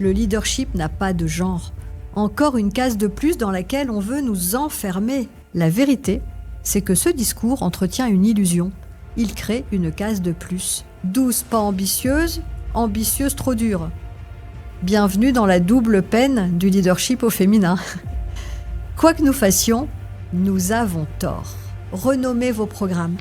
Le leadership n'a pas de genre. Encore une case de plus dans laquelle on veut nous enfermer. La vérité, c'est que ce discours entretient une illusion. Il crée une case de plus. Douce pas ambitieuse, ambitieuse trop dure. Bienvenue dans la double peine du leadership au féminin. Quoi que nous fassions, nous avons tort. Renommez vos programmes.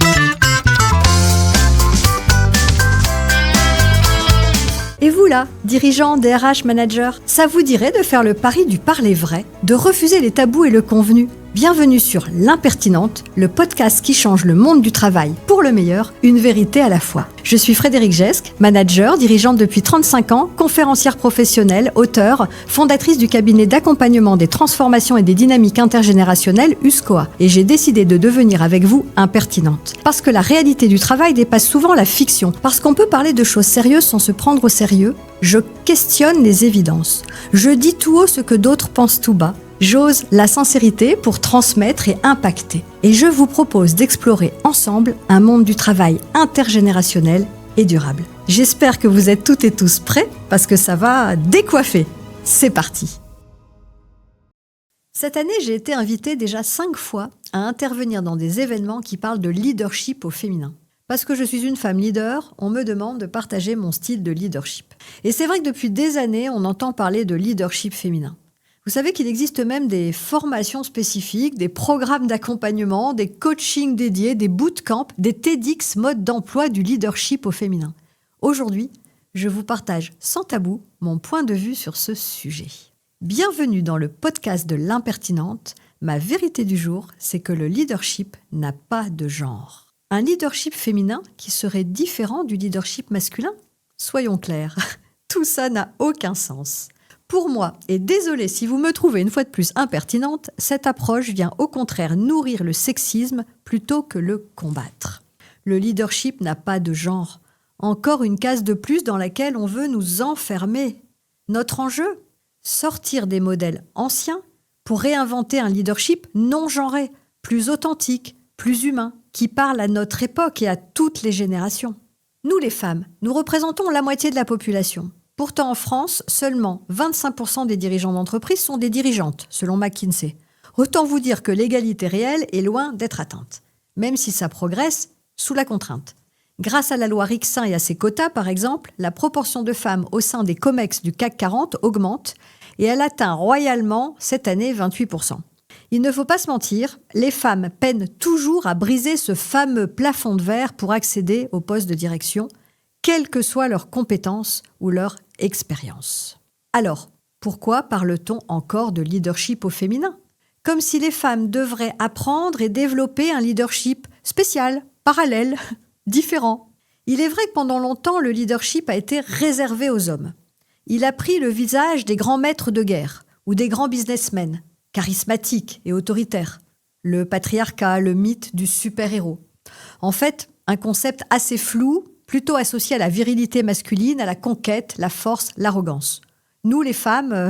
Et vous là, dirigeants, DRH, managers, ça vous dirait de faire le pari du parler vrai, de refuser les tabous et le convenu? Bienvenue sur L'Impertinente, le podcast qui change le monde du travail pour le meilleur, une vérité à la fois. Je suis Frédérique Gesque, manager, dirigeante depuis 35 ans, conférencière professionnelle, auteure, fondatrice du cabinet d'accompagnement des transformations et des dynamiques intergénérationnelles USCOA. Et j'ai décidé de devenir avec vous impertinente. Parce que la réalité du travail dépasse souvent la fiction. Parce qu'on peut parler de choses sérieuses sans se prendre au sérieux. Je questionne les évidences. Je dis tout haut ce que d'autres pensent tout bas. J'ose la sincérité pour transmettre et impacter. Et je vous propose d'explorer ensemble un monde du travail intergénérationnel et durable. J'espère que vous êtes toutes et tous prêts parce que ça va décoiffer. C'est parti. Cette année, j'ai été invitée déjà 5 fois à intervenir dans des événements qui parlent de leadership au féminin. Parce que je suis une femme leader, on me demande de partager mon style de leadership. Et c'est vrai que depuis des années, on entend parler de leadership féminin. Vous savez qu'il existe même des formations spécifiques, des programmes d'accompagnement, des coachings dédiés, des bootcamps, des TEDx modes d'emploi du leadership au féminin. Aujourd'hui, je vous partage sans tabou mon point de vue sur ce sujet. Bienvenue dans le podcast de l'Impertinente. Ma vérité du jour, c'est que le leadership n'a pas de genre. Un leadership féminin qui serait différent du leadership masculin? Soyons clairs, tout ça n'a aucun sens. Pour moi, et désolé si vous me trouvez une fois de plus impertinente, cette approche vient au contraire nourrir le sexisme plutôt que le combattre. Le leadership n'a pas de genre. Encore une case de plus dans laquelle on veut nous enfermer. Notre enjeu? Sortir des modèles anciens pour réinventer un leadership non genré, plus authentique, plus humain, qui parle à notre époque et à toutes les générations. Nous les femmes, nous représentons la moitié de la population. Pourtant, en France, seulement 25% des dirigeants d'entreprise sont des dirigeantes, selon McKinsey. Autant vous dire que l'égalité réelle est loin d'être atteinte, même si ça progresse sous la contrainte. Grâce à la loi Rixain et à ses quotas, par exemple, la proportion de femmes au sein des COMEX du CAC 40 augmente et elle atteint royalement cette année 28%. Il ne faut pas se mentir, les femmes peinent toujours à briser ce fameux plafond de verre pour accéder au poste de direction, quelles que soient leurs compétences ou leur expérience. Alors, pourquoi parle-t-on encore de leadership au féminin? Comme si les femmes devraient apprendre et développer un leadership spécial, parallèle, différent. Il est vrai que pendant longtemps, le leadership a été réservé aux hommes. Il a pris le visage des grands maîtres de guerre ou des grands businessmen, charismatiques et autoritaires. Le patriarcat, le mythe du super-héros. En fait, un concept assez flou, plutôt associé à la virilité masculine, à la conquête, la force, l'arrogance. Nous, les femmes,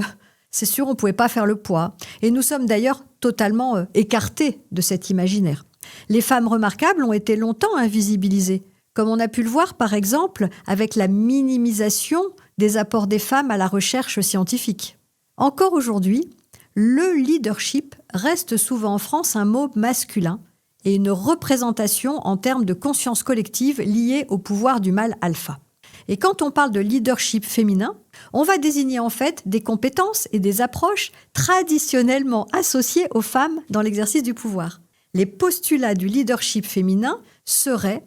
c'est sûr, on ne pouvait pas faire le poids. Et nous sommes d'ailleurs totalement écartés de cet imaginaire. Les femmes remarquables ont été longtemps invisibilisées, comme on a pu le voir par exemple avec la minimisation des apports des femmes à la recherche scientifique. Encore aujourd'hui, le leadership reste souvent en France un mot masculin, et une représentation en termes de conscience collective liée au pouvoir du mâle alpha. Et quand on parle de leadership féminin, on va désigner en fait des compétences et des approches traditionnellement associées aux femmes dans l'exercice du pouvoir. Les postulats du leadership féminin seraient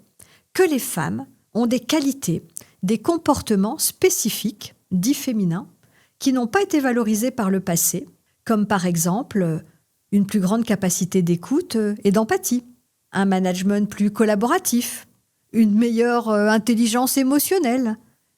que les femmes ont des qualités, des comportements spécifiques, dits féminins, qui n'ont pas été valorisés par le passé, comme par exemple une plus grande capacité d'écoute et d'empathie, un management plus collaboratif, une meilleure intelligence émotionnelle,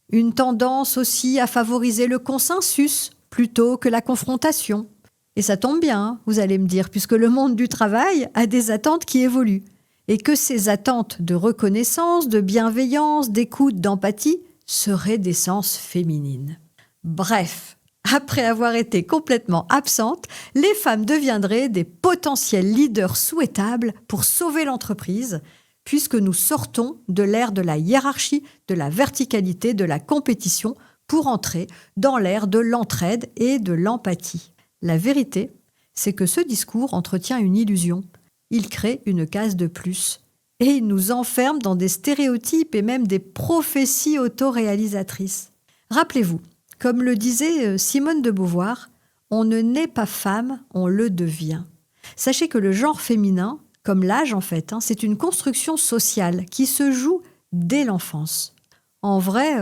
une tendance aussi à favoriser le consensus plutôt que la confrontation. Et ça tombe bien, vous allez me dire, puisque le monde du travail a des attentes qui évoluent, et que ces attentes de reconnaissance, de bienveillance, d'écoute, d'empathie seraient d'essence féminine. Bref, après avoir été complètement absentes, les femmes deviendraient des potentiels leaders souhaitables pour sauver l'entreprise, puisque nous sortons de l'ère de la hiérarchie, de la verticalité, de la compétition, pour entrer dans l'ère de l'entraide et de l'empathie. La vérité, c'est que ce discours entretient une illusion. Il crée une case de plus. Et il nous enferme dans des stéréotypes et même des prophéties autoréalisatrices. Rappelez-vous, comme le disait Simone de Beauvoir, on ne naît pas femme, on le devient. Sachez que le genre féminin, comme l'âge en fait, c'est une construction sociale qui se joue dès l'enfance. En vrai,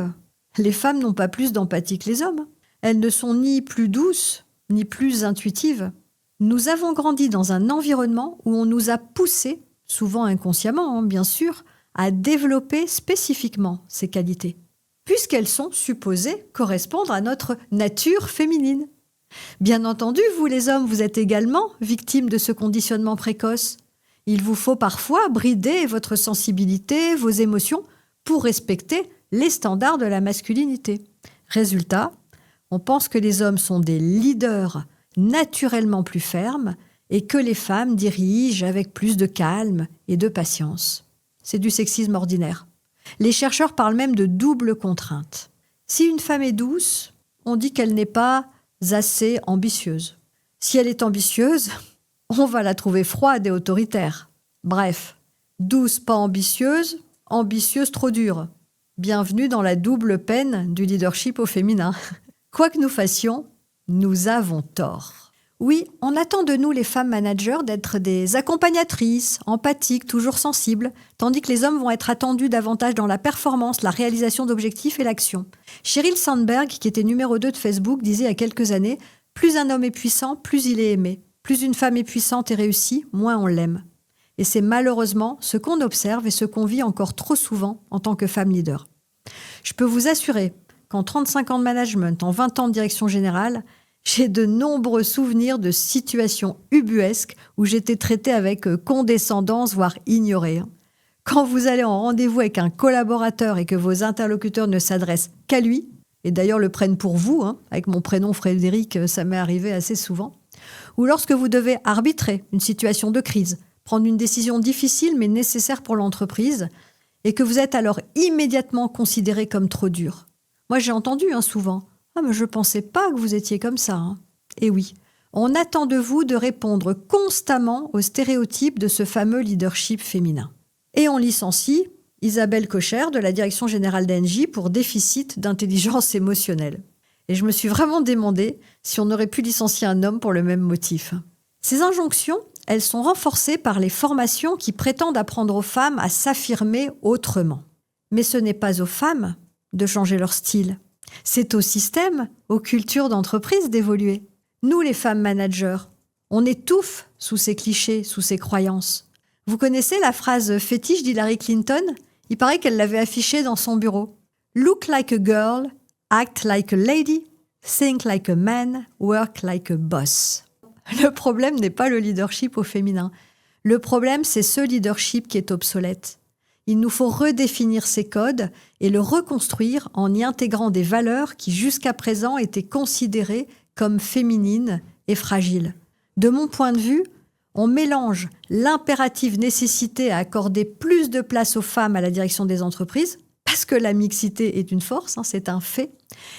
les femmes n'ont pas plus d'empathie que les hommes. Elles ne sont ni plus douces, ni plus intuitives. Nous avons grandi dans un environnement où on nous a poussés, souvent inconsciemment bien sûr, à développer spécifiquement ces qualités, puisqu'elles sont supposées correspondre à notre nature féminine. Bien entendu, vous les hommes, vous êtes également victimes de ce conditionnement précoce. Il vous faut parfois brider votre sensibilité, vos émotions, pour respecter les standards de la masculinité. Résultat, on pense que les hommes sont des leaders naturellement plus fermes et que les femmes dirigent avec plus de calme et de patience. C'est du sexisme ordinaire. Les chercheurs parlent même de double contrainte. Si une femme est douce, on dit qu'elle n'est pas assez ambitieuse. Si elle est ambitieuse, on va la trouver froide et autoritaire. Bref, douce pas ambitieuse, ambitieuse trop dure. Bienvenue dans la double peine du leadership au féminin. Quoi que nous fassions, nous avons tort. Oui, on attend de nous les femmes managers d'être des accompagnatrices, empathiques, toujours sensibles, tandis que les hommes vont être attendus davantage dans la performance, la réalisation d'objectifs et l'action. Sheryl Sandberg, qui était numéro 2 de Facebook, disait il y a quelques années « Plus un homme est puissant, plus il est aimé. Plus une femme est puissante et réussie, moins on l'aime. » Et c'est malheureusement ce qu'on observe et ce qu'on vit encore trop souvent en tant que femme leader. Je peux vous assurer qu'en 35 ans de management, en 20 ans de direction générale, j'ai de nombreux souvenirs de situations ubuesques où j'étais traitée avec condescendance, voire ignorée. Quand vous allez en rendez-vous avec un collaborateur et que vos interlocuteurs ne s'adressent qu'à lui, et d'ailleurs le prennent pour vous, avec mon prénom Frédéric, ça m'est arrivé assez souvent, ou lorsque vous devez arbitrer une situation de crise, prendre une décision difficile mais nécessaire pour l'entreprise, et que vous êtes alors immédiatement considéré comme trop dur. Moi j'ai entendu souvent « Ah, mais je ne pensais pas que vous étiez comme ça. » Et oui, on attend de vous de répondre constamment aux stéréotypes de ce fameux leadership féminin. Et on licencie Isabelle Cocher de la direction générale d'Engie pour déficit d'intelligence émotionnelle. Et je me suis vraiment demandé si on aurait pu licencier un homme pour le même motif. Ces injonctions, elles sont renforcées par les formations qui prétendent apprendre aux femmes à s'affirmer autrement. Mais ce n'est pas aux femmes de changer leur style. C'est au système, aux cultures d'entreprise d'évoluer. Nous, les femmes managers, on étouffe sous ces clichés, sous ces croyances. Vous connaissez la phrase fétiche d'Hillary Clinton ? Il paraît qu'elle l'avait affichée dans son bureau. « Look like a girl, act like a lady, think like a man, work like a boss ». Le problème n'est pas le leadership au féminin. Le problème, c'est ce leadership qui est obsolète. Il nous faut redéfinir ces codes et le reconstruire en y intégrant des valeurs qui jusqu'à présent étaient considérées comme féminines et fragiles. De mon point de vue, on mélange l'impérative nécessité à accorder plus de place aux femmes à la direction des entreprises, parce que la mixité est une force, c'est un fait,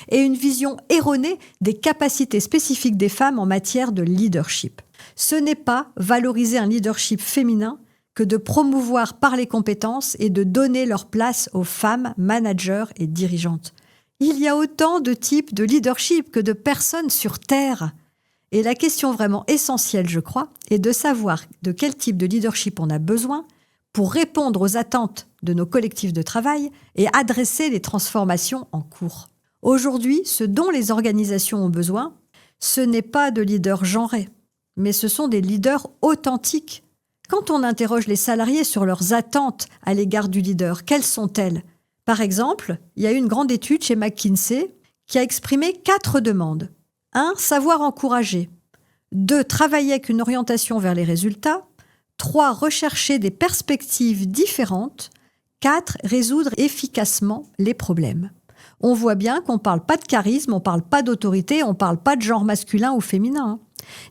et une vision erronée des capacités spécifiques des femmes en matière de leadership. Ce n'est pas valoriser un leadership féminin que de promouvoir par les compétences et de donner leur place aux femmes managers et dirigeantes. Il y a autant de types de leadership que de personnes sur Terre. Et la question vraiment essentielle, je crois, est de savoir de quel type de leadership on a besoin pour répondre aux attentes de nos collectifs de travail et adresser les transformations en cours. Aujourd'hui, ce dont les organisations ont besoin, ce n'est pas de leaders genrés, mais ce sont des leaders authentiques. Quand on interroge les salariés sur leurs attentes à l'égard du leader, quelles sont-elles ? Par exemple, il y a eu une grande étude chez McKinsey qui a exprimé 4 demandes. 1. Savoir encourager. 2. Travailler avec une orientation vers les résultats. 3. Rechercher des perspectives différentes. 4. Résoudre efficacement les problèmes. On voit bien qu'on ne parle pas de charisme, on ne parle pas d'autorité, on ne parle pas de genre masculin ou féminin.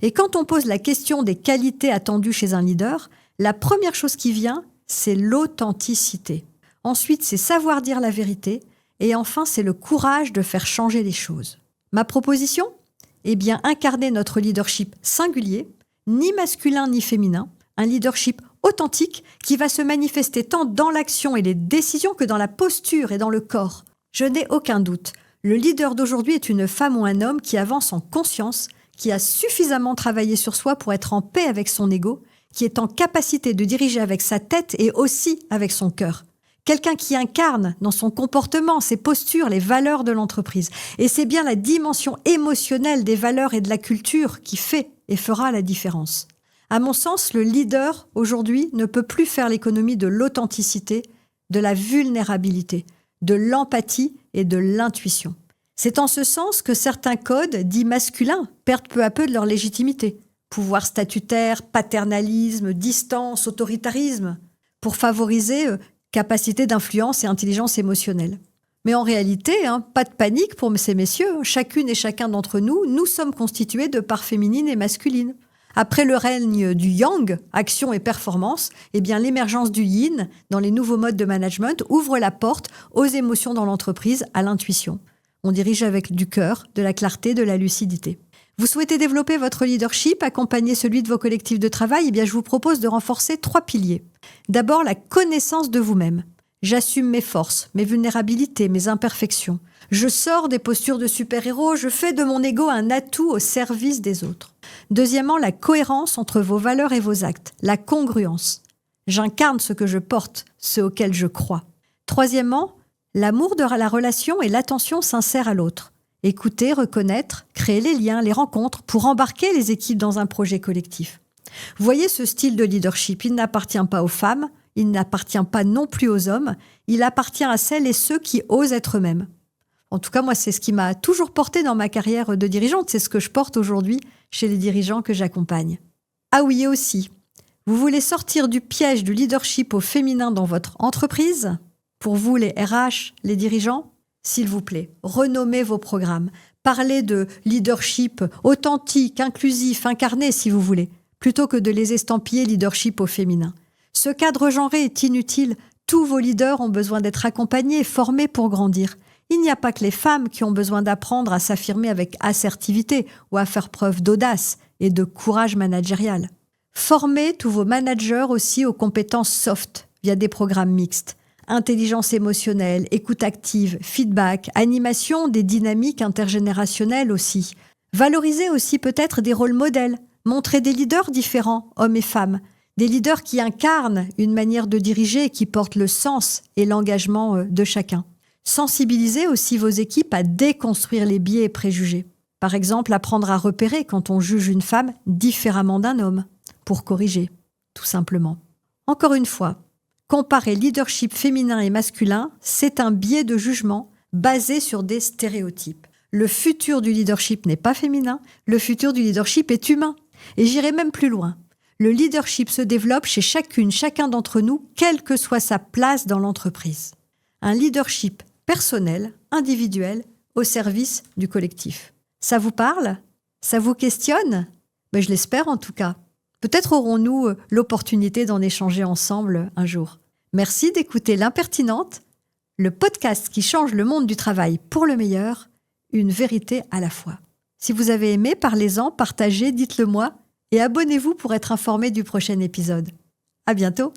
Et quand on pose la question des qualités attendues chez un leader, la première chose qui vient, c'est l'authenticité. Ensuite, c'est savoir dire la vérité Et enfin, c'est le courage de faire changer les choses. Ma proposition ? Eh bien, incarner notre leadership singulier, ni masculin ni féminin, un leadership authentique qui va se manifester tant dans l'action et les décisions que dans la posture et dans le corps. Je n'ai aucun doute, le leader d'aujourd'hui est une femme ou un homme qui avance en conscience, qui a suffisamment travaillé sur soi pour être en paix avec son ego, qui est en capacité de diriger avec sa tête et aussi avec son cœur. Quelqu'un qui incarne dans son comportement, ses postures, les valeurs de l'entreprise. Et c'est bien la dimension émotionnelle des valeurs et de la culture qui fait et fera la différence. À mon sens, le leader, aujourd'hui, ne peut plus faire l'économie de l'authenticité, de la vulnérabilité, de l'empathie et de l'intuition. C'est en ce sens que certains codes, dits masculins, perdent peu à peu de leur légitimité. Pouvoir statutaire, paternalisme, distance, autoritarisme, pour favoriser capacité d'influence et intelligence émotionnelle. Mais en réalité, pas de panique pour ces messieurs. Chacune et chacun d'entre nous, nous sommes constitués de parts féminines et masculines. Après le règne du yang, action et performance, eh bien l'émergence du yin dans les nouveaux modes de management ouvre la porte aux émotions dans l'entreprise, à l'intuition. On dirige avec du cœur, de la clarté, de la lucidité. Vous souhaitez développer votre leadership, accompagner celui de vos collectifs de travail ? Eh bien, je vous propose de renforcer 3 piliers. D'abord, la connaissance de vous-même. J'assume mes forces, mes vulnérabilités, mes imperfections. Je sors des postures de super-héros, je fais de mon ego un atout au service des autres. Deuxièmement, la cohérence entre vos valeurs et vos actes, la congruence. J'incarne ce que je porte, ce auquel je crois. Troisièmement, l'amour de la relation et l'attention sincère à l'autre. Écouter, reconnaître, créer les liens, les rencontres pour embarquer les équipes dans un projet collectif. Vous voyez ce style de leadership, il n'appartient pas aux femmes, il n'appartient pas non plus aux hommes, il appartient à celles et ceux qui osent être eux-mêmes. En tout cas, moi, c'est ce qui m'a toujours porté dans ma carrière de dirigeante, c'est ce que je porte aujourd'hui chez les dirigeants que j'accompagne. Ah oui, et aussi, vous voulez sortir du piège du leadership au féminin dans votre entreprise ? Pour vous, les RH, les dirigeants, s'il vous plaît, renommez vos programmes. Parlez de leadership authentique, inclusif, incarné, si vous voulez, plutôt que de les estampiller leadership au féminin. Ce cadre genré est inutile. Tous vos leaders ont besoin d'être accompagnés, formés pour grandir. Il n'y a pas que les femmes qui ont besoin d'apprendre à s'affirmer avec assertivité ou à faire preuve d'audace et de courage managérial. Formez tous vos managers aussi aux compétences soft via des programmes mixtes. Intelligence émotionnelle, écoute active, feedback, animation des dynamiques intergénérationnelles aussi. Valorisez aussi peut-être des rôles modèles. Montrez des leaders différents, hommes et femmes. Des leaders qui incarnent une manière de diriger et qui portent le sens et l'engagement de chacun. Sensibilisez aussi vos équipes à déconstruire les biais et préjugés. Par exemple, apprendre à repérer quand on juge une femme différemment d'un homme, pour corriger, tout simplement. Encore une fois, comparer leadership féminin et masculin, c'est un biais de jugement basé sur des stéréotypes. Le futur du leadership n'est pas féminin, le futur du leadership est humain. Et j'irai même plus loin. Le leadership se développe chez chacun d'entre nous, quelle que soit sa place dans l'entreprise. Un leadership personnel, individuel, au service du collectif. Ça vous parle ? Ça vous questionne ? Mais je l'espère en tout cas. Peut-être aurons-nous l'opportunité d'en échanger ensemble un jour. Merci d'écouter L'Impertinente, le podcast qui change le monde du travail pour le meilleur, une vérité à la fois. Si vous avez aimé, parlez-en, partagez, dites-le moi et abonnez-vous pour être informé du prochain épisode. À bientôt!